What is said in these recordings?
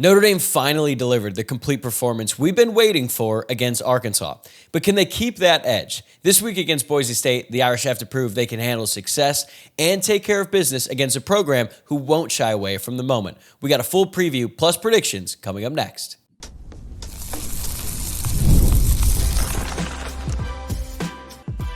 Notre Dame finally delivered the complete performance we've been waiting for against Arkansas. But can they keep that edge? This week against Boise State, the Irish have to prove they can handle success and take care of business against a program who won't shy away from the moment. We got a full preview plus predictions coming up next.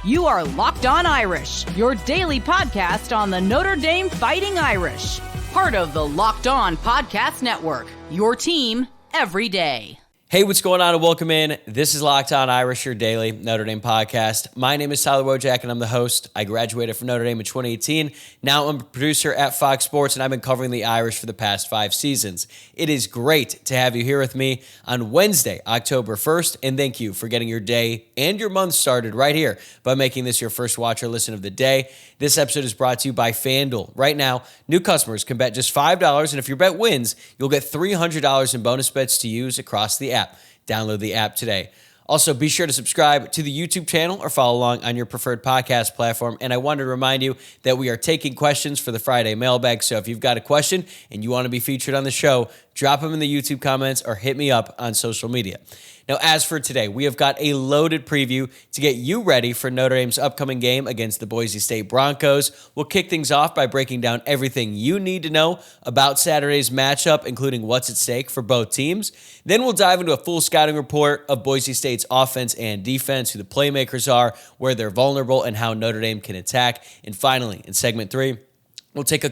You are Locked On Irish, your daily podcast on the Notre Dame Fighting Irish. Part of the Locked On Podcast Network, your team every day. Hey, what's going on and welcome in. This is Locked On Irish, your daily Notre Dame podcast. My name is Tyler Wojciak and I'm the host. I graduated from Notre Dame in 2018. Now I'm a producer at Fox Sports and I've been covering the Irish for the past 5 seasons. It is great to have you here with me on Wednesday, October 1st, and thank you for getting your day and your month started right here by making this your first watch or listen of the day. This episode is brought to you by FanDuel. Right now, new customers can bet just $5, and if your bet wins, you'll get $300 in bonus bets to use across the app. Download the app today. Also, be sure to subscribe to the YouTube channel or follow along on your preferred podcast platform. And I wanted to remind you that we are taking questions for the Friday mailbag. So if you've got a question and you want to be featured on the show, drop them in the YouTube comments or hit me up on social media. Now, as for today, we have got a loaded preview to get you ready for Notre Dame's upcoming game against the Boise State Broncos. We'll kick things off by breaking down everything you need to know about Saturday's matchup, including what's at stake for both teams. Then we'll dive into a full scouting report of Boise State's offense and defense, who the playmakers are, where they're vulnerable, and how Notre Dame can attack. And finally, in segment 3, we'll take a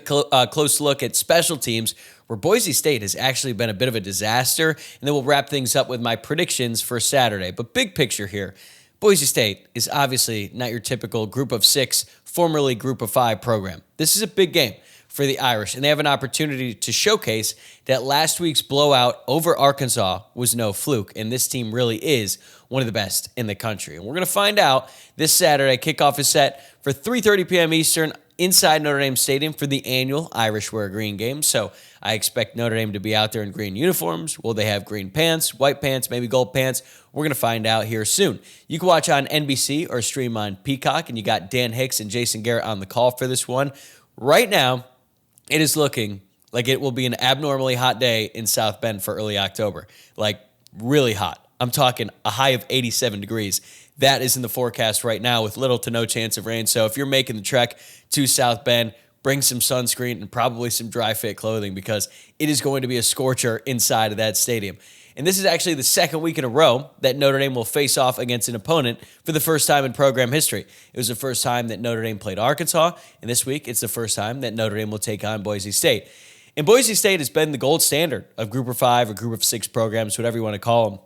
close look at special teams, where Boise State has actually been a bit of a disaster, and then we'll wrap things up with my predictions for Saturday. But big picture here, Boise State is obviously not your typical group of 6, formerly group of 5 program. This is a big game for the Irish, and they have an opportunity to showcase that last week's blowout over Arkansas was no fluke, and this team really is one of the best in the country. And we're going to find out this Saturday. Kickoff is set for 3:30 p.m. Eastern inside Notre Dame Stadium for the annual Irish Wear Green game. So I expect Notre Dame to be out there in green uniforms. Will they have green pants, white pants, maybe gold pants? We're going to find out here soon. You can watch on NBC or stream on Peacock, and you got Dan Hicks and Jason Garrett on the call for this one. Right now, it is looking like it will be an abnormally hot day in South Bend for early October. Like, really hot. I'm talking a high of 87 degrees. That is in the forecast right now with little to no chance of rain. So if you're making the trek to South Bend, bring some sunscreen and probably some dry fit clothing, because it is going to be a scorcher inside of that stadium. And this is actually the second week in a row that Notre Dame will face off against an opponent for the first time in program history. It was the first time that Notre Dame played Arkansas, and this week it's the first time that Notre Dame will take on Boise State. And Boise State has been the gold standard of Group of 5 or Group of 6 programs, whatever you want to call them.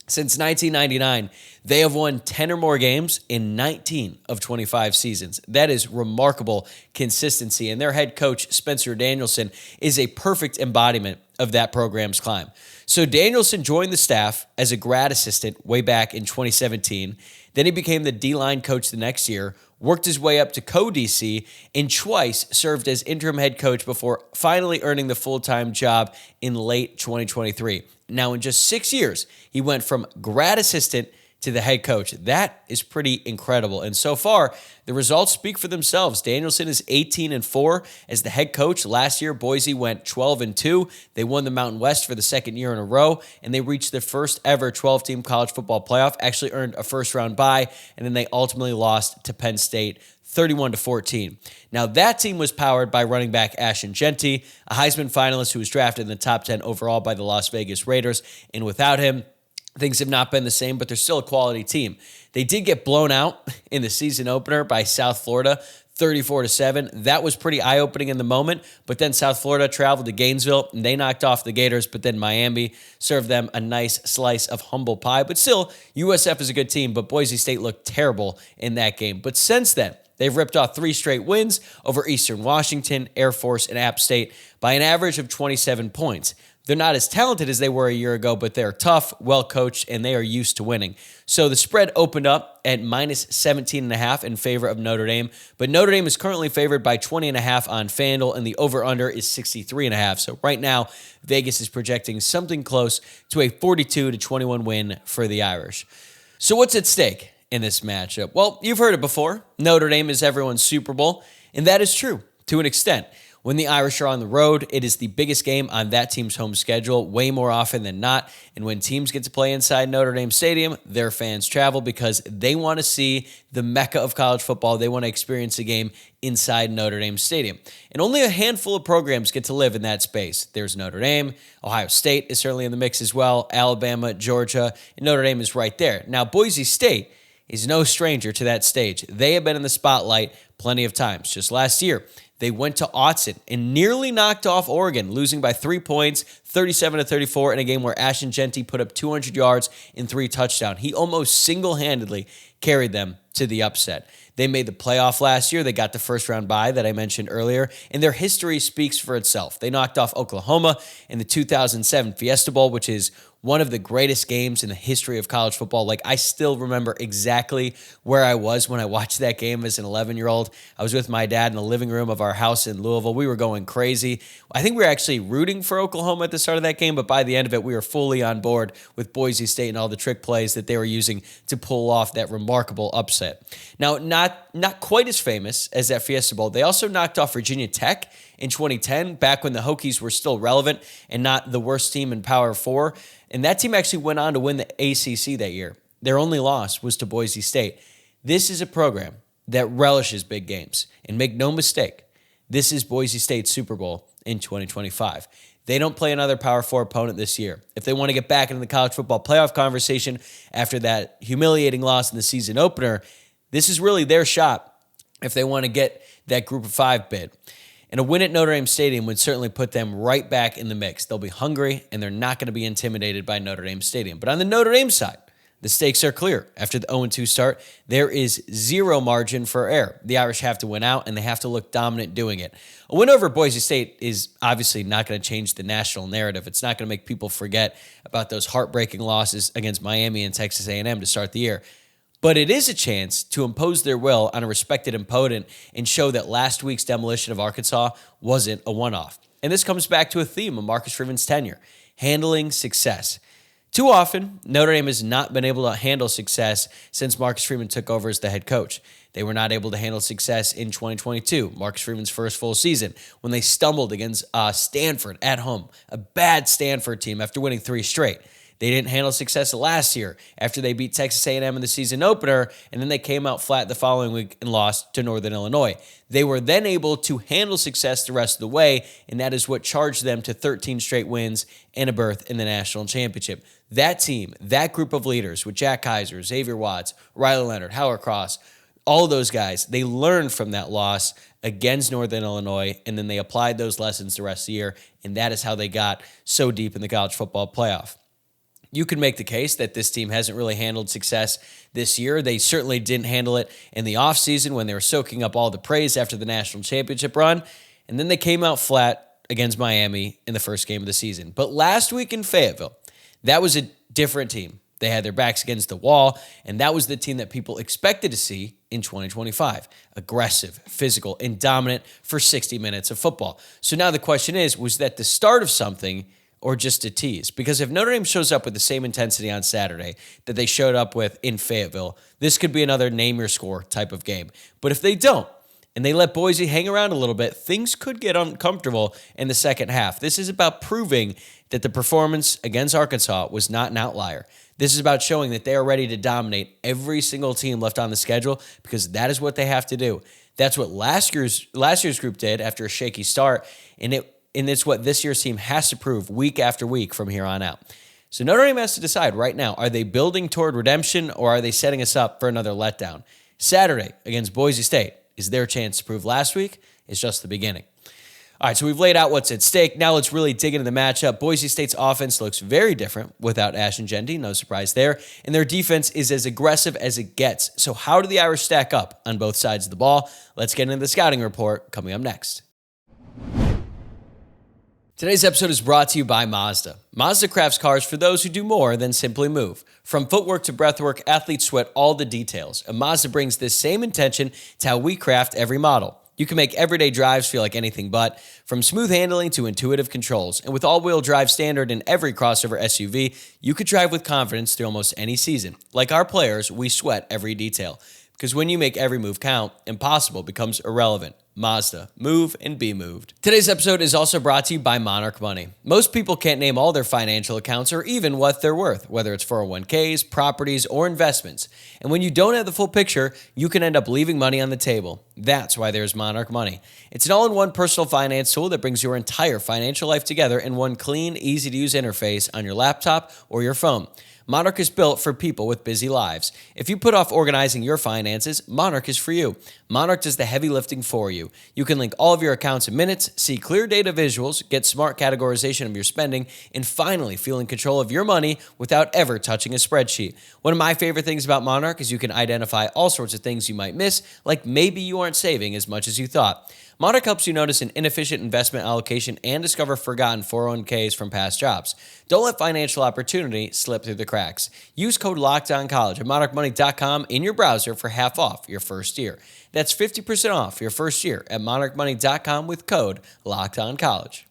Since 1999, they have won 10 or more games in 19 of 25 seasons. That is remarkable consistency, and their head coach, Spencer Danielson, is a perfect embodiment of that program's climb. So Danielson joined the staff as a grad assistant way back in 2017. Then he became the D-line coach the next year, worked his way up to co-DC, and twice served as interim head coach before finally earning the full-time job in late 2023. Now, in just 6 years, he went from grad assistant to the head coach. That is pretty incredible. And so far, the results speak for themselves. Danielson is 18-4 as the head coach. Last year, Boise went 12-2. They won the Mountain West for the second year in a row, and they reached their first ever 12-team college football playoff, actually earned a first-round bye, and then they ultimately lost to Penn State 31-14. Now, that team was powered by running back Ashton Jeanty, a Heisman finalist who was drafted in the top 10 overall by the Las Vegas Raiders, and without him, things have not been the same, but they're still a quality team. They did get blown out in the season opener by South Florida, 34-7. That was pretty eye-opening in the moment, but then South Florida traveled to Gainesville, and they knocked off the Gators, but then Miami served them a nice slice of humble pie. But still, USF is a good team, but Boise State looked terrible in that game. But since then, they've ripped off 3 straight wins over Eastern Washington, Air Force, and App State by an average of 27 points. They're not as talented as they were a year ago, but they're tough, well-coached, and they are used to winning. So the spread opened up at minus 17.5 in favor of Notre Dame, but Notre Dame is currently favored by 20.5 on FanDuel, and the over-under is 63.5. So right now, Vegas is projecting something close to a 42-21 win for the Irish. So what's at stake in this matchup? Well, you've heard it before. Notre Dame is everyone's Super Bowl, and that is true to an extent. When the Irish are on the road, it is the biggest game on that team's home schedule way more often than not. And when teams get to play inside Notre Dame Stadium, their fans travel because they want to see the mecca of college football. They want to experience a game inside Notre Dame Stadium. And only a handful of programs get to live in that space. There's Notre Dame, Ohio State is certainly in the mix as well, Alabama, Georgia, and Notre Dame is right there. Now, Boise State is no stranger to that stage. They have been in the spotlight plenty of times. Just last year, they went to Autzen and nearly knocked off Oregon, losing by 3 points, 37-34, in a game where Ashton Jeanty put up 200 yards and 3 touchdowns. He almost single-handedly carried them to the upset. They made the playoff last year. They got the first-round bye that I mentioned earlier, and their history speaks for itself. They knocked off Oklahoma in the 2007 Fiesta Bowl, which is one of the greatest games in the history of college football. Like, I still remember exactly where I was when I watched that game as an 11-year-old. I was with my dad in the living room of our house in Louisville. We were going crazy. I think we were actually rooting for Oklahoma at the start of that game, but by the end of it, we were fully on board with Boise State and all the trick plays that they were using to pull off that remarkable upset. Now, not quite as famous as that Fiesta Bowl. They also knocked off Virginia Tech in 2010, back when the Hokies were still relevant and not the worst team in Power 4. And that team actually went on to win the ACC that year. Their only loss was to Boise State. This is a program that relishes big games. And make no mistake, this is Boise State's Super Bowl in 2025. They don't play another Power 4 opponent this year. If they want to get back into the college football playoff conversation after that humiliating loss in the season opener, this is really their shot if they want to get that Group of 5 bid. And a win at Notre Dame Stadium would certainly put them right back in the mix. They'll be hungry, and they're not going to be intimidated by Notre Dame Stadium. But on the Notre Dame side, the stakes are clear. After the 0-2 start, there is zero margin for error. The Irish have to win out, and they have to look dominant doing it. A win over Boise State is obviously not going to change the national narrative. It's not going to make people forget about those heartbreaking losses against Miami and Texas A&M to start the year. But it is a chance to impose their will on a respected opponent and show that last week's demolition of Arkansas wasn't a one-off. And this comes back to a theme of Marcus Freeman's tenure, handling success. Too often, Notre Dame has not been able to handle success since Marcus Freeman took over as the head coach. They were not able to handle success in 2022, Marcus Freeman's first full season, when they stumbled against Stanford at home, a bad Stanford team after winning 3 straight. They didn't handle success last year after they beat Texas A&M in the season opener, and then they came out flat the following week and lost to Northern Illinois. They were then able to handle success the rest of the way, and that is what charged them to 13 straight wins and a berth in the national championship. That team, that group of leaders with Jack Kaiser, Xavier Watts, Riley Leonard, Howard Cross, all those guys, they learned from that loss against Northern Illinois, and then they applied those lessons the rest of the year, and that is how they got so deep in the college football playoff. You could make the case that this team hasn't really handled success this year. They certainly didn't handle it in the offseason when they were soaking up all the praise after the national championship run. And then they came out flat against Miami in the first game of the season. But last week in Fayetteville, that was a different team. They had their backs against the wall, and that was the team that people expected to see in 2025. Aggressive, physical, and dominant for 60 minutes of football. So now the question is, was that the start of something or just a tease? Because if Notre Dame shows up with the same intensity on Saturday that they showed up with in Fayetteville, this could be another name your score type of game. But if they don't, and they let Boise hang around a little bit, things could get uncomfortable in the second half. This is about proving that the performance against Arkansas was not an outlier. This is about showing that they are ready to dominate every single team left on the schedule, because that is what they have to do. That's what last year's group did after a shaky start, and it's what this year's team has to prove week after week from here on out. So Notre Dame has to decide right now, are they building toward redemption, or are they setting us up for another letdown? Saturday against Boise State is their chance to prove last week is just the beginning. All right, so we've laid out what's at stake. Now let's really dig into the matchup. Boise State's offense looks very different without Ashton Jeanty, no surprise there. And their defense is as aggressive as it gets. So how do the Irish stack up on both sides of the ball? Let's get into the scouting report coming up next. Today's episode is brought to you by Mazda. Mazda crafts cars for those who do more than simply move. From footwork to breathwork, athletes sweat all the details. And Mazda brings this same intention to how we craft every model. You can make everyday drives feel like anything but, from smooth handling to intuitive controls. And with all-wheel drive standard in every crossover SUV, you could drive with confidence through almost any season. Like our players, we sweat every detail. Because when you make every move count, impossible becomes irrelevant. Mazda. Move and be moved. Today's episode is also brought to you by Monarch Money. Most people can't name all their financial accounts or even what they're worth, whether it's 401ks, properties, or investments. And when you don't have the full picture, you can end up leaving money on the table. That's why there's Monarch Money. It's an all-in-one personal finance tool that brings your entire financial life together in one clean, easy-to-use interface on your laptop or your phone. Monarch is built for people with busy lives. If you put off organizing your finances, Monarch is for you. Monarch does the heavy lifting for you. You can link all of your accounts in minutes, see clear data visuals, get smart categorization of your spending, and finally feel in control of your money without ever touching a spreadsheet. One of my favorite things about Monarch is you can identify all sorts of things you might miss, like maybe you aren't saving as much as you thought. Monarch helps you notice an inefficient investment allocation and discover forgotten 401ks from past jobs. Don't let financial opportunity slip through the cracks. Use code LOCKEDONCOLLEGE at monarchmoney.com in your browser for half off your first year. That's 50% off your first year at monarchmoney.com with code LOCKEDONCOLLEGE.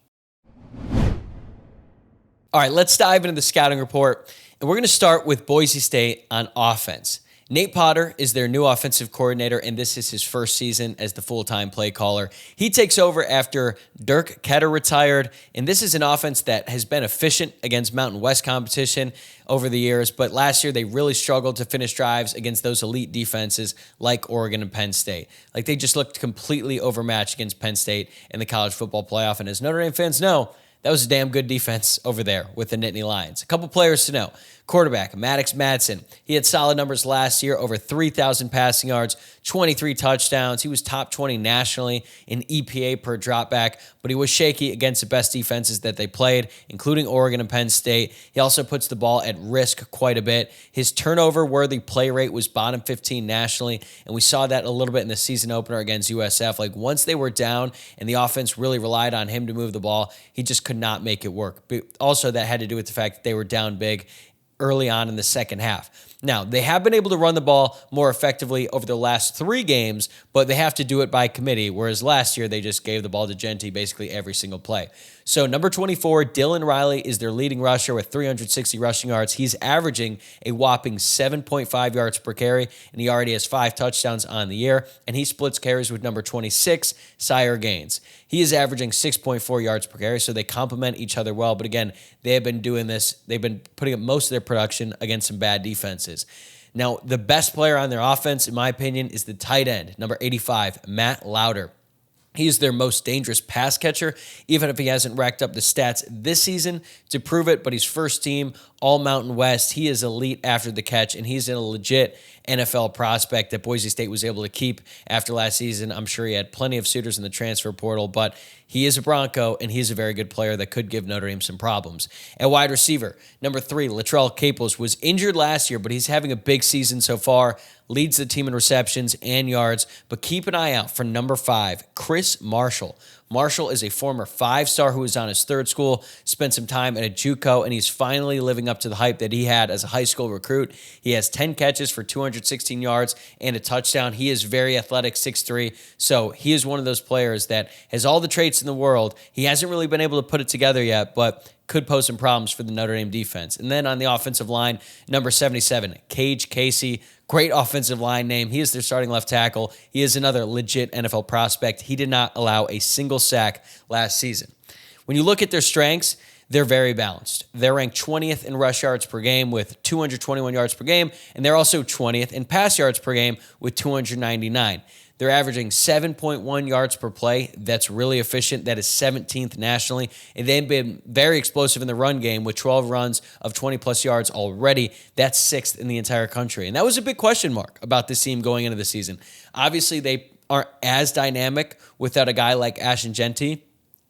All right, let's dive into the scouting report, and we're going to start with Boise State on offense. Nate Potter is their new offensive coordinator, and this is his first season as the full-time play caller. He takes over after Dirk Ketter retired, and this is an offense that has been efficient against Mountain West competition over the years, but last year they really struggled to finish drives against those elite defenses like Oregon and Penn State. Like, they just looked completely overmatched against Penn State in the college football playoff, and as Notre Dame fans know, that was a damn good defense over there with the Nittany Lions. A couple players to know. Quarterback, Maddox Madsen. He had solid numbers last year, over 3,000 passing yards, 23 touchdowns. He was top 20 nationally in EPA per dropback, but he was shaky against the best defenses that they played, including Oregon and Penn State. He also puts the ball at risk quite a bit. His turnover-worthy play rate was bottom 15 nationally, and we saw that a little bit in the season opener against USF. Like, once they were down and the offense really relied on him to move the ball, he just could not make it work. But also, that had to do with the fact that they were down big early on in the second half. Now, they have been able to run the ball more effectively over the last 3 games, but they have to do it by committee, whereas last year they just gave the ball to Genty basically every single play. So number 24, Dylan Riley, is their leading rusher with 360 rushing yards. He's averaging a whopping 7.5 yards per carry, and he already has 5 touchdowns on the year, and he splits carries with number 26, Sire Gaines. He is averaging 6.4 yards per carry, so they complement each other well. But again, they have been doing this. They've been putting up most of their production against some bad defenses. Now, the best player on their offense, in my opinion, is the tight end, number 85, Matt Lauder. He is their most dangerous pass catcher, even if he hasn't racked up the stats this season to prove it, but he's first team All Mountain West. He is elite after the catch, and he's a legit NFL prospect that Boise State was able to keep after last season. I'm sure he had plenty of suitors in the transfer portal, but he is a Bronco, and he's a very good player that could give Notre Dame some problems. At wide receiver, number 3, Latrell Caples, was injured last year, but he's having a big season so far, leads the team in receptions and yards, but keep an eye out for number 5, Chris Marshall. Marshall is a former 5-star who was on his third school, spent some time at a JUCO, and he's finally living up to the hype that he had as a high school recruit. He has 10 catches for 216 yards and a touchdown. He is very athletic, 6'3", so he is one of those players that has all the traits in the world. He hasn't really been able to put it together yet, but could pose some problems for the Notre Dame defense. And then on the offensive line, number 77, Cage Casey. Great offensive line name. He is their starting left tackle. He is another legit NFL prospect. He did not allow a single sack last season. When you look at their strengths, they're very balanced. They're ranked 20th in rush yards per game with 221 yards per game, and they're also 20th in pass yards per game with 299. They're averaging 7.1 yards per play. That's really efficient. That is 17th nationally. And they've been very explosive in the run game with 12 runs of 20-plus yards already. That's 6th in the entire country. And that was a big question mark about this team going into the season. Obviously, they aren't as dynamic without a guy like Ashton Genty.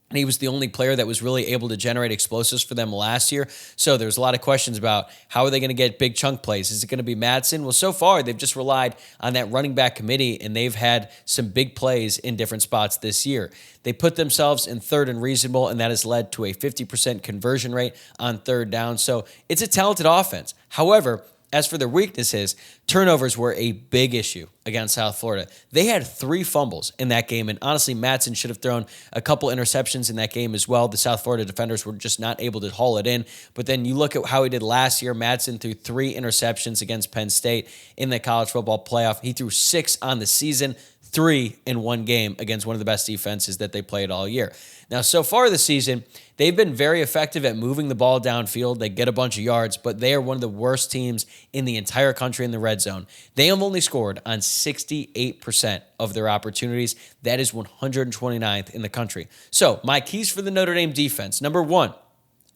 And he was the only player that was really able to generate explosives for them last year. So there's a lot of questions about how are they going to get big chunk plays? Is it going to be Madsen? Well, so far, they've just relied on that running back committee, and they've had some big plays in different spots this year. They put themselves in third and reasonable, and that has led to a 50% conversion rate on third down. So it's a talented offense. However, as for their weaknesses, turnovers were a big issue against South Florida. They had 3 fumbles in that game, and honestly, Madsen should have thrown a couple interceptions in that game as well. The South Florida defenders were just not able to haul it in. But then you look at how he did last year. Madsen threw 3 interceptions against Penn State in the college football playoff. He threw 6 on the season, 3 in one game against one of the best defenses that they played all year. Now, so far this season, they've been very effective at moving the ball downfield. They get a bunch of yards, but they are one of the worst teams in the entire country in the red zone. They have only scored on 68% of their opportunities. That is 129th in the country. So my keys for the Notre Dame defense: number 1,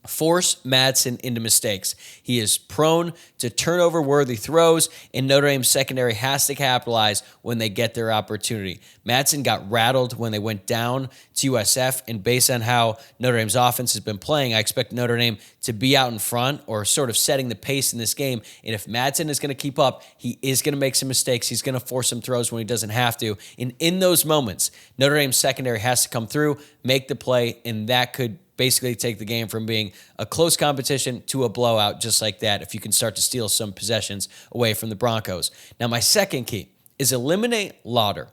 force Madsen into mistakes. He is prone to turnover-worthy throws, and Notre Dame's secondary has to capitalize when they get their opportunity. Madsen got rattled when they went down to USF, and based on how Notre Dame's offense has been playing, I expect Notre Dame to be out in front or sort of setting the pace in this game. And if Madsen is going to keep up, he is going to make some mistakes. He's going to force some throws when he doesn't have to. And in those moments, Notre Dame's secondary has to come through, make the play, and that could basically take the game from being a close competition to a blowout just like that if you can start to steal some possessions away from the Broncos. Now, my second key is eliminate Lauder.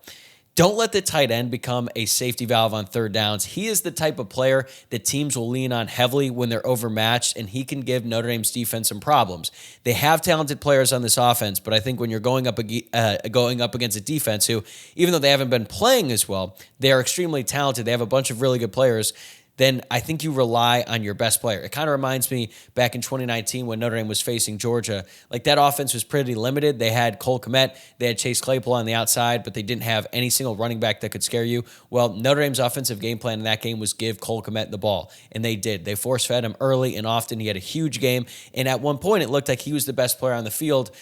Don't let the tight end become a safety valve on third downs. He is the type of player that teams will lean on heavily when they're overmatched, and he can give Notre Dame's defense some problems. They have talented players on this offense, but I think when you're going up against a defense who, even though they haven't been playing as well, they are extremely talented. They have a bunch of really good players. Then I think you rely on your best player. It kind of reminds me back in 2019 when Notre Dame was facing Georgia. Like, that offense was pretty limited. They had Cole Kmet, they had Chase Claypool on the outside, but they didn't have any single running back that could scare you. Well, Notre Dame's offensive game plan in that game was give Cole Kmet the ball, and they did. They force-fed him early and often. He had a huge game, and at one point it looked like he was the best player on the field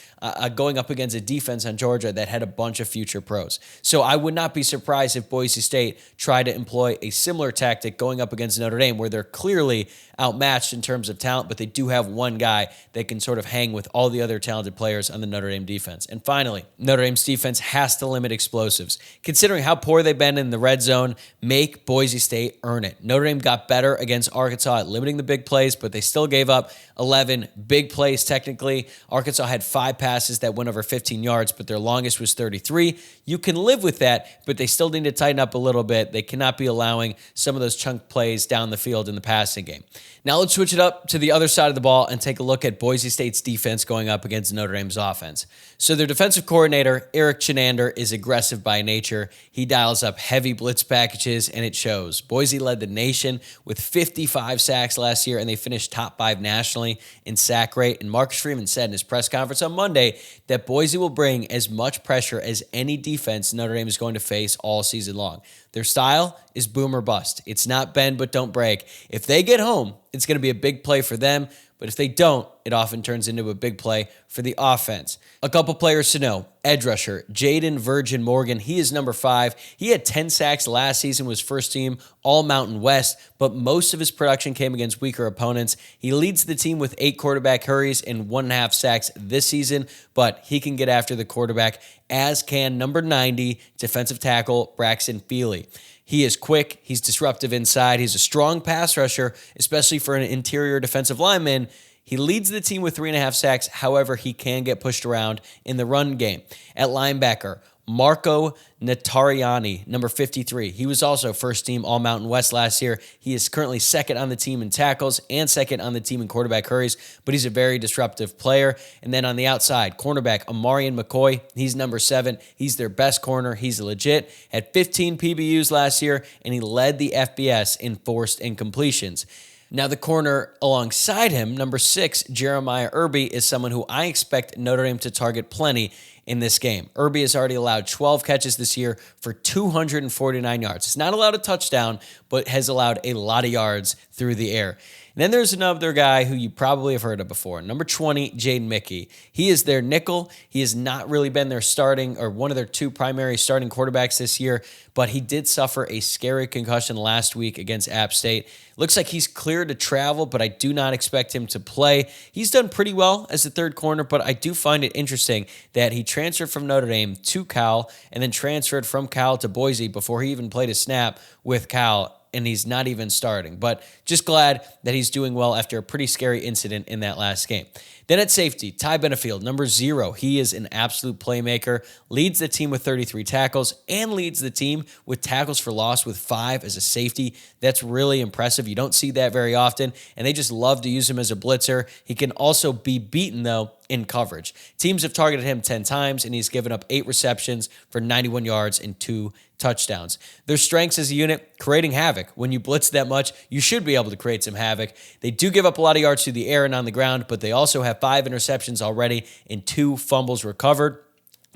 going up against a defense on Georgia that had a bunch of future pros. So I would not be surprised if Boise State tried to employ a similar tactic going up against Notre Dame, where they're clearly outmatched in terms of talent, but they do have one guy that can sort of hang with all the other talented players on the Notre Dame defense. And finally, Notre Dame's defense has to limit explosives. Considering how poor they've been in the red zone, make Boise State earn it. Notre Dame got better against Arkansas at limiting the big plays, but they still gave up 11 big plays technically. Arkansas had 5 passes that went over 15 yards, but their longest was 33. You can live with that, but they still need to tighten up a little bit. They cannot be allowing some of those chunk plays down the field in the passing game. Now let's switch it up to the other side of the ball and take a look at Boise State's defense going up against Notre Dame's offense. So their defensive coordinator, Eric Chinander, is aggressive by nature. He dials up heavy blitz packages, and it shows. Boise led the nation with 55 sacks last year, and they finished top 5 nationally in sack rate. And Marcus Freeman said in his press conference on Monday that Boise will bring as much pressure as any defense Notre Dame is going to face all season long. Their style is boom or bust. It's not bend but don't break. If they get home, it's going to be a big play for them, but if they don't, it often turns into a big play for the offense. A couple players to know. Edge rusher, Jaden Virgin Morgan. He is number 5. He had 10 sacks last season, was first team All-Mountain West, but most of his production came against weaker opponents. He leads the team with 8 quarterback hurries and 1.5 sacks this season, but he can get after the quarterback, as can number 90 defensive tackle Braxton Feely. He is quick. He's disruptive inside. He's a strong pass rusher, especially for an interior defensive lineman. He leads the team with 3.5 sacks. However, he can get pushed around in the run game. At linebacker, Marco Natariani, number 53. He was also first team All-Mountain West last year. He is currently second on the team in tackles and second on the team in quarterback hurries, but he's a very disruptive player. And then on the outside, cornerback Amarian McCoy. He's number 7. He's their best corner. He's legit. Had 15 PBUs last year, and he led the FBS in forced incompletions. Now, the corner alongside him, number 6, Jeremiah Irby, is someone who I expect Notre Dame to target plenty in this game. Irby has already allowed 12 catches this year for 249 yards. It's not allowed a touchdown, but has allowed a lot of yards through the air. And then there's another guy who you probably have heard of before, number 20, Jaden Mickey. He is their nickel. He has not really been their starting or one of their 2 primary starting quarterbacks this year, but he did suffer a scary concussion last week against App State. Looks like he's cleared to travel, but I do not expect him to play. He's done pretty well as the third corner, but I do find it interesting that he transferred from Notre Dame to Cal and then transferred from Cal to Boise before he even played a snap with Cal, and he's not even starting. But just glad that he's doing well after a pretty scary incident in that last game. Then at safety, Ty Benefield, number 0. He is an absolute playmaker, leads the team with 33 tackles, and leads the team with tackles for loss with 5 as a safety. That's really impressive. You don't see that very often, and they just love to use him as a blitzer. He can also be beaten, though, in coverage. Teams have targeted him 10 times, and he's given up 8 receptions for 91 yards and 2 touchdowns. Their strengths as a unit, creating havoc. When you blitz that much, you should be able to create some havoc. They do give up a lot of yards through the air and on the ground, but they also have 5 interceptions already and 2 fumbles recovered.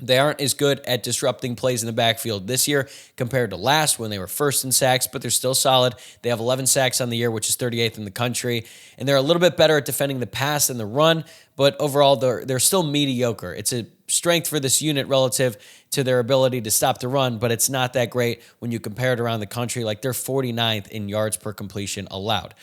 They aren't as good at disrupting plays in the backfield this year compared to last when they were first in sacks, but they're still solid. They have 11 sacks on the year, which is 38th in the country, and they're a little bit better at defending the pass than the run, but overall they're still mediocre. It's a strength for this unit relative to their ability to stop the run, but it's not that great when you compare it around the country. Like, they're 49th in yards per completion allowed.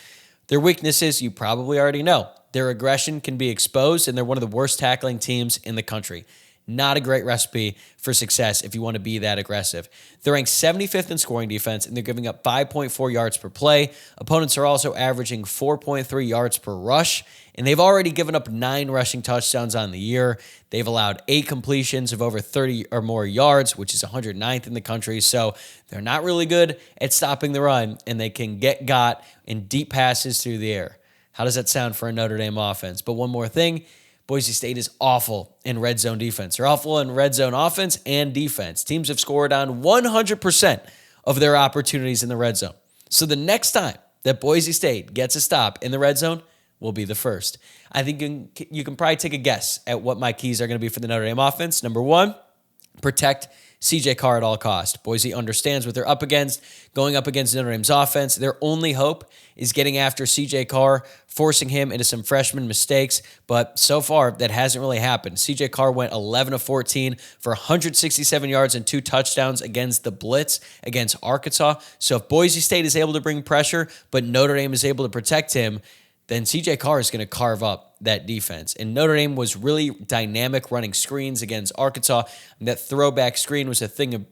Their weaknesses, you probably already know. Their aggression can be exposed, and they're one of the worst tackling teams in the country. Not a great recipe for success if you want to be that aggressive. They're ranked 75th in scoring defense, and they're giving up 5.4 yards per play. Opponents are also averaging 4.3 yards per rush, and they've already given up 9 rushing touchdowns on the year. They've allowed 8 completions of over 30 or more yards, which is 109th in the country. So they're not really good at stopping the run, and they can get got in deep passes through the air. How does that sound for a Notre Dame offense? But one more thing, Boise State is awful in red zone defense. They're awful in red zone offense and defense. Teams have scored on 100% of their opportunities in the red zone. So the next time that Boise State gets a stop in the red zone will be the first. I think you can probably take a guess at what my keys are going to be for the Notre Dame offense. Number 1, protect CJ Carr at all costs. Boise understands what they're up against. Going up against Notre Dame's offense, their only hope is getting after CJ Carr, forcing him into some freshman mistakes, but so far that hasn't really happened. CJ Carr went 11 of 14 for 167 yards and 2 touchdowns against the blitz against Arkansas. So if Boise State is able to bring pressure, but Notre Dame is able to protect him, then CJ Carr is going to carve up that defense. And Notre Dame was really dynamic running screens against Arkansas. And that throwback screen was a thing of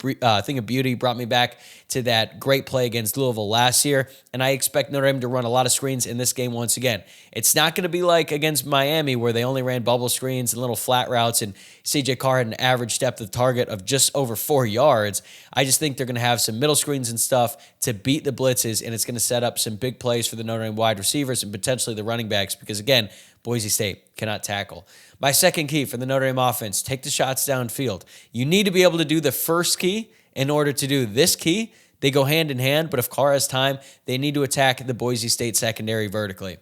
beauty, brought me back to that great play against Louisville last year. And I expect Notre Dame to run a lot of screens in this game once again. It's not going to be like against Miami where they only ran bubble screens and little flat routes and CJ Carr had an average depth of target of just over 4 yards. I just think they're going to have some middle screens and stuff to beat the blitzes, and it's going to set up some big plays for the Notre Dame wide receivers and potentially the running backs because, again, Boise State cannot tackle. My second key for the Notre Dame offense, take the shots downfield. You need to be able to do the first key in order to do this key. They go hand in hand, but if Carr has time, they need to attack the Boise State secondary vertically.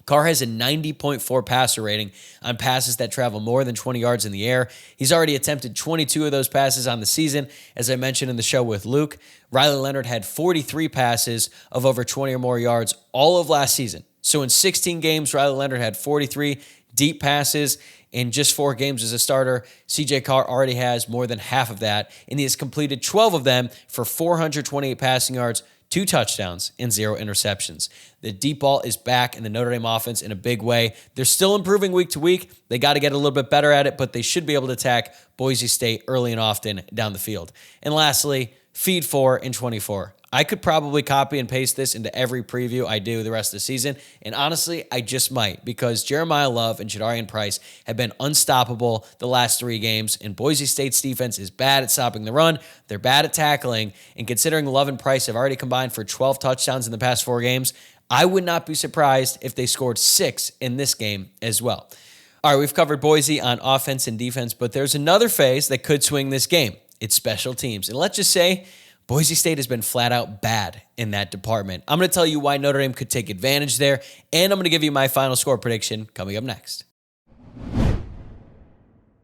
Carr has a 90.4 passer rating on passes that travel more than 20 yards in the air. He's already attempted 22 of those passes on the season. As I mentioned in the show with Luke, Riley Leonard had 43 passes of over 20 or more yards all of last season. So in 16 games, Riley Leonard had 43 deep passes. In just 4 games as a starter, CJ Carr already has more than half of that, and he has completed 12 of them for 428 passing yards, 2 touchdowns, and 0 interceptions. The deep ball is back in the Notre Dame offense in a big way. They're still improving week to week. They got to get a little bit better at it, but they should be able to attack Boise State early and often down the field. And lastly, feed 4 and 24. I could probably copy and paste this into every preview I do the rest of the season, and honestly, I just might because Jeremiah Love and Jadarian Price have been unstoppable the last 3 games, and Boise State's defense is bad at stopping the run. They're bad at tackling, and considering Love and Price have already combined for 12 touchdowns in the past 4 games, I would not be surprised if they scored 6 in this game as well. All right, we've covered Boise on offense and defense, but there's another phase that could swing this game. It's special teams, and let's just say Boise State has been flat out bad in that department. I'm going to tell you why Notre Dame could take advantage there, and I'm going to give you my final score prediction coming up next.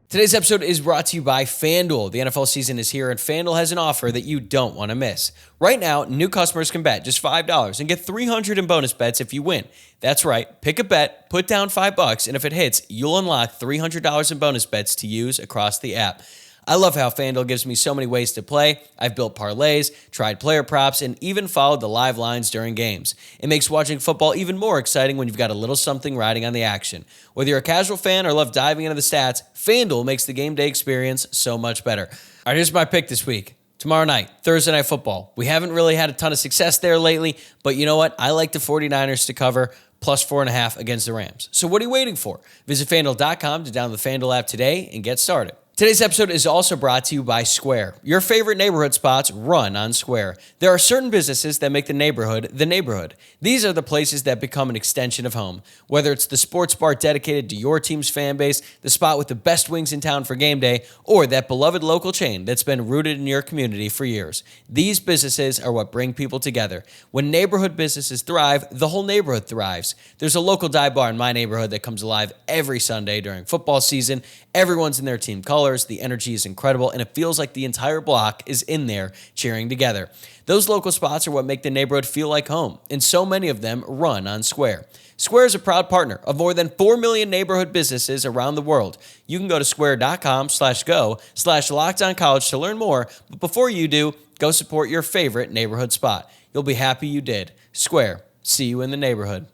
Today's episode is brought to you by FanDuel. The NFL season is here, and FanDuel has an offer that you don't want to miss. Right now, new customers can bet just $5 and get $300 in bonus bets if you win. That's right. Pick a bet, put down $5, and if it hits, you'll unlock $300 in bonus bets to use across the app. I love how FanDuel gives me so many ways to play. I've built parlays, tried player props, and even followed the live lines during games. It makes watching football even more exciting when you've got a little something riding on the action. Whether you're a casual fan or love diving into the stats, FanDuel makes the game day experience so much better. All right, here's my pick this week. Tomorrow night, Thursday Night Football. We haven't really had a ton of success there lately, but you know what? I like the 49ers to cover plus 4.5 against the Rams. So what are you waiting for? Visit FanDuel.com to download the FanDuel app today and get started. Today's episode is also brought to you by Square. Your favorite neighborhood spots run on Square. There are certain businesses that make the neighborhood the neighborhood. These are the places that become an extension of home. Whether it's the sports bar dedicated to your team's fan base, the spot with the best wings in town for game day, or that beloved local chain that's been rooted in your community for years. These businesses are what bring people together. When neighborhood businesses thrive, the whole neighborhood thrives. There's a local dive bar in my neighborhood that comes alive every Sunday during football season. Everyone's in their team colors. The energy is incredible, and it feels like the entire block is in there cheering together. Those local spots are what make the neighborhood feel like home, and so many of them run on Square. Square is a proud partner of more than 4 million neighborhood businesses around the world. You can go to square.com/go/lockedoncollege to learn more, but before you do, go support your favorite neighborhood spot. You'll be happy you did. Square, see you in the neighborhood.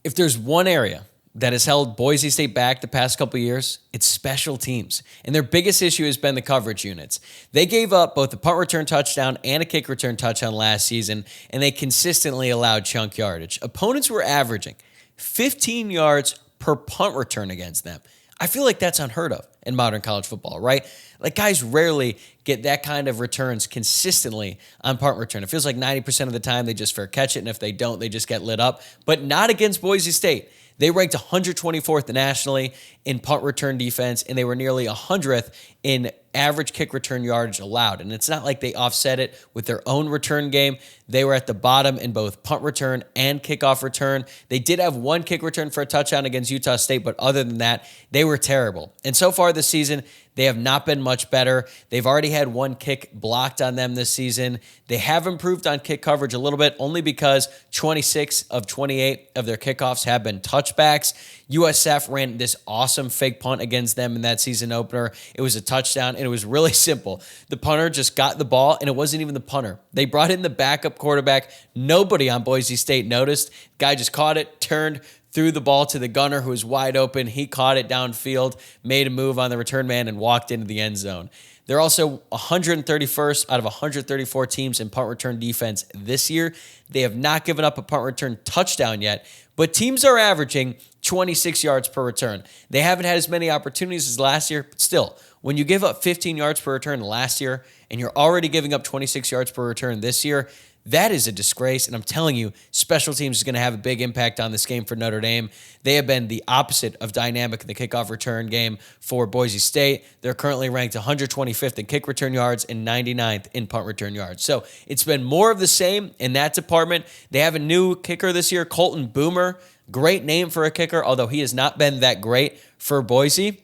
If there's one area that has held Boise State back the past couple of years, it's special teams. And their biggest issue has been the coverage units. They gave up both a punt return touchdown and a kick return touchdown last season, and they consistently allowed chunk yardage. Opponents were averaging 15 yards per punt return against them. I feel like that's unheard of in modern college football, right? Like, guys rarely get that kind of returns consistently on punt return. It feels like 90% of the time they just fair catch it, and if they don't, they just get lit up. But not against Boise State. They ranked 124th nationally in punt return defense, and they were nearly 100th in average kick return yardage allowed. And it's not like they offset it with their own return game. They were at the bottom in both punt return and kickoff return. They did have one kick return for a touchdown against Utah State, but other than that, they were terrible. And so far this season, they have not been much better. They've already had one kick blocked on them this season. They have improved on kick coverage a little bit, only because 26 of 28 of their kickoffs have been touchbacks. USF ran this awesome fake punt against them in that season opener. It was a touchdown, and it was really simple. The punter just got the ball, and it wasn't even the punter. They brought in the backup quarterback. Nobody on Boise State noticed. Guy just caught it, turned, threw the ball to the gunner who was wide open. He caught it downfield, made a move on the return man, and walked into the end zone. They're also 131st out of 134 teams in punt return defense this year. They have not given up a punt return touchdown yet, but teams are averaging 26 yards per return. They haven't had as many opportunities as last year, but still, when you give up 15 yards per return last year and you're already giving up 26 yards per return this year, that is a disgrace, and I'm telling you, special teams is going to have a big impact on this game for Notre Dame. They have been the opposite of dynamic in the kickoff return game for Boise State. They're currently ranked 125th in kick return yards and 99th in punt return yards. So it's been more of the same in that department. They have a new kicker this year, Colton Boomer. Great name for a kicker, although he has not been that great for Boise.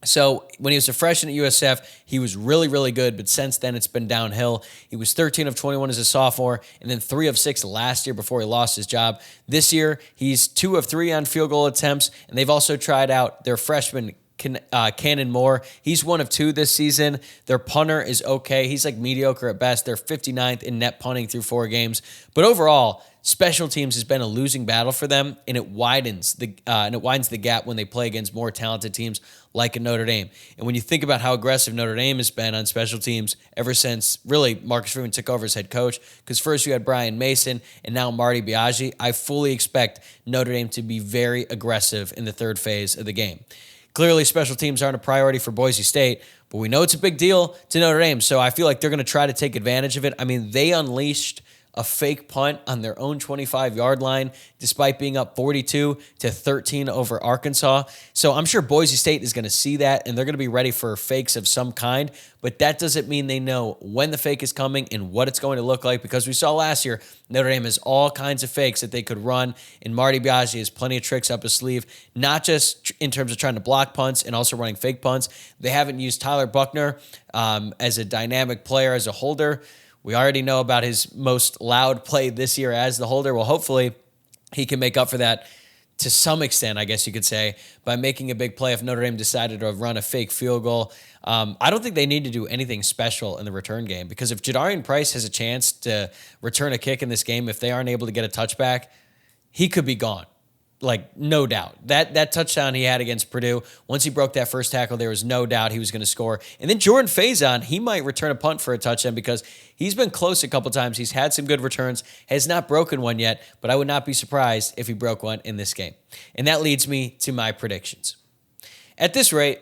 So when he was a freshman at USF, he was really, really good, but since then it's been downhill. He was 13 of 21 as a sophomore, and then 3 of 6 last year before he lost his job. This year, he's 2 of 3 on field goal attempts, and they've also tried out their freshman Cannon Moore. He's 1 of 2 this season. Their punter is okay. He's like mediocre at best. They're 59th in net punting through 4 games. But overall, special teams has been a losing battle for them, and it widens the gap when they play against more talented teams like a Notre Dame. And when you think about how aggressive Notre Dame has been on special teams ever since really Marcus Freeman took over as head coach, because first you had Brian Mason and now Marty Biaggi, I fully expect Notre Dame to be very aggressive in the third phase of the game. Clearly, special teams aren't a priority for Boise State, but we know it's a big deal to Notre Dame, so I feel like they're going to try to take advantage of it. I mean, they unleashed a fake punt on their own 25-yard line, despite being up 42-13 over Arkansas. So I'm sure Boise State is going to see that, and they're going to be ready for fakes of some kind. But that doesn't mean they know when the fake is coming and what it's going to look like, because we saw last year Notre Dame has all kinds of fakes that they could run, and Marty Biaggi has plenty of tricks up his sleeve, not just in terms of trying to block punts and also running fake punts. They haven't used Tyler Buckner as a dynamic player, as a holder. We already know about his most loud play this year as the holder. Well, hopefully he can make up for that to some extent, I guess you could say, by making a big play if Notre Dame decided to run a fake field goal. I don't think they need to do anything special in the return game, because if Jadarian Price has a chance to return a kick in this game, if they aren't able to get a touchback, he could be gone. Like, no doubt. That touchdown he had against Purdue, once he broke that first tackle, there was no doubt he was going to score. And then Jordan Faison, he might return a punt for a touchdown, because he's been close a couple times. He's had some good returns, has not broken one yet, but I would not be surprised if he broke one in this game. And that leads me to my predictions. At this rate,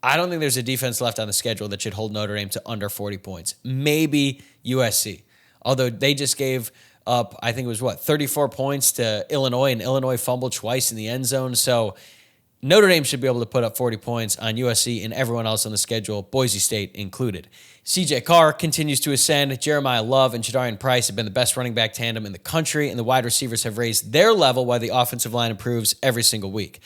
I don't think there's a defense left on the schedule that should hold Notre Dame to under 40 points. Maybe USC, although they just gave up, I think it was 34 points to Illinois, and Illinois fumbled twice in the end zone. So Notre Dame should be able to put up 40 points on USC and everyone else on the schedule, Boise State included. CJ Carr continues to ascend. Jeremiah Love and Jadarian Price have been the best running back tandem in the country, and the wide receivers have raised their level while the offensive line improves every single week.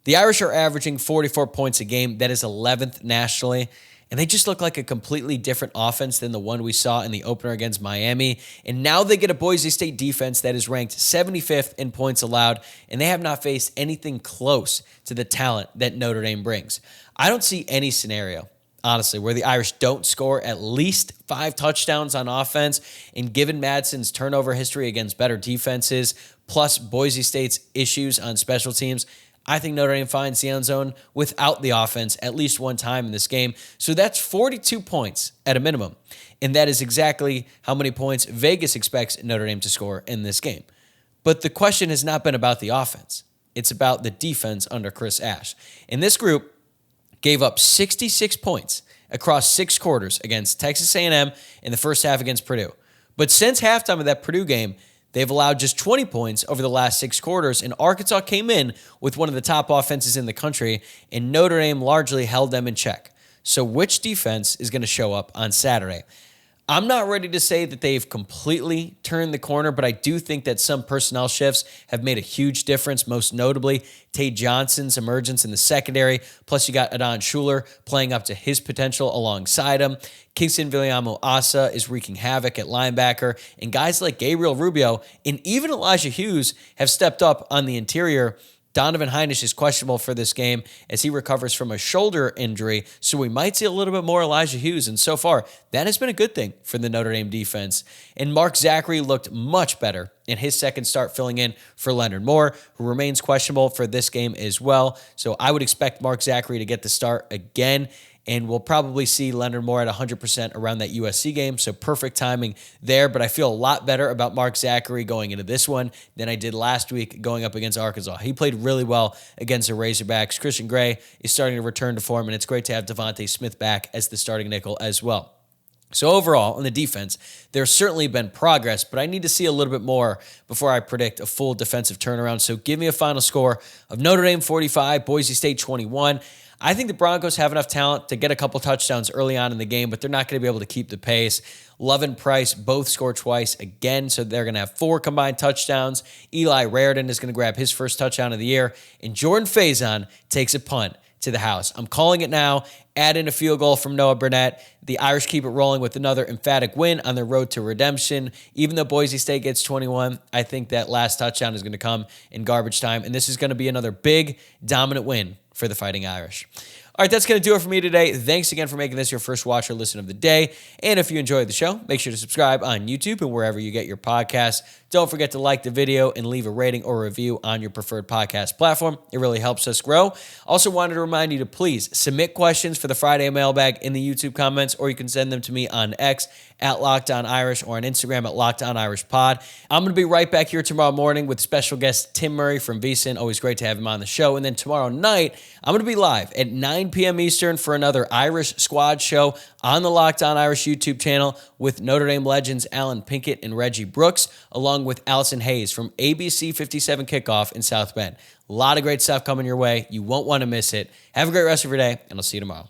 The Irish are averaging 44 points a game. That is 11th nationally. And they just look like a completely different offense than the one we saw in the opener against Miami. And now they get a Boise State defense that is ranked 75th in points allowed, and they have not faced anything close to the talent that Notre Dame brings. I don't see any scenario, honestly, where the Irish don't score at least 5 touchdowns on offense. And given Madsen's turnover history against better defenses, plus Boise State's issues on special teams, I think Notre Dame finds the end zone without the offense at least one time in this game. So that's 42 points at a minimum. And that is exactly how many points Vegas expects Notre Dame to score in this game. But the question has not been about the offense. It's about the defense under Chris Ash. And this group gave up 66 points across 6 quarters against Texas A&M in the first half against Purdue. But since halftime of that Purdue game, they've allowed just 20 points over the last 6 quarters, and Arkansas came in with one of the top offenses in the country, and Notre Dame largely held them in check. So which defense is going to show up on Saturday? I'm not ready to say that they've completely turned the corner, but I do think that some personnel shifts have made a huge difference, most notably Tate Johnson's emergence in the secondary. Plus, you got Adon Schuler playing up to his potential alongside him. Kingston Viliamo-Asa is wreaking havoc at linebacker, and guys like Gabriel Rubio and even Elijah Hughes have stepped up on the interior. Donovan Heinisch is questionable for this game as he recovers from a shoulder injury, so we might see a little bit more Elijah Hughes, and so far, that has been a good thing for the Notre Dame defense. And Mark Zachary looked much better in his second start filling in for Leonard Moore, who remains questionable for this game as well. So I would expect Mark Zachary to get the start again, and we'll probably see Leonard Moore at 100% around that USC game, so perfect timing there. But I feel a lot better about Mark Zachary going into this one than I did last week going up against Arkansas. He played really well against the Razorbacks. Christian Gray is starting to return to form, and it's great to have Devontae Smith back as the starting nickel as well. So overall, on the defense, there's certainly been progress, but I need to see a little bit more before I predict a full defensive turnaround. So give me a final score of Notre Dame 45, Boise State 21. I think the Broncos have enough talent to get a couple touchdowns early on in the game, but they're not going to be able to keep the pace. Love and Price both score twice again, so they're going to have 4 combined touchdowns. Eli Raridan is going to grab his first touchdown of the year, and Jordan Faison takes a punt to the house. I'm calling it now. Add in a field goal from Noah Burnett. The Irish keep it rolling with another emphatic win on their road to redemption. Even though Boise State gets 21, I think that last touchdown is going to come in garbage time, and this is going to be another big, dominant win for the Fighting Irish. All right, that's going to do it for me today. Thanks again for making this your first watch or listen of the day. And if you enjoyed the show, make sure to subscribe on YouTube and wherever you get your podcasts. Don't forget to like the video and leave a rating or review on your preferred podcast platform. It really helps us grow. Also wanted to remind you to please submit questions for the Friday mailbag in the YouTube comments, or you can send them to me on X at @LockedOnIrish or on Instagram at LockedOnIrishPod. I'm going to be right back here tomorrow morning with special guest Tim Murray from VSiN. Always great to have him on the show. And then tomorrow night, I'm going to be live at 9 p.m. Eastern for another Irish Squad show on the Locked On Irish YouTube channel with Notre Dame legends Alan Pinkett and Reggie Brooks, along with Allison Hayes from ABC 57 Kickoff in South Bend. A lot of great stuff coming your way. You won't want to miss it. Have a great rest of your day, and I'll see you tomorrow.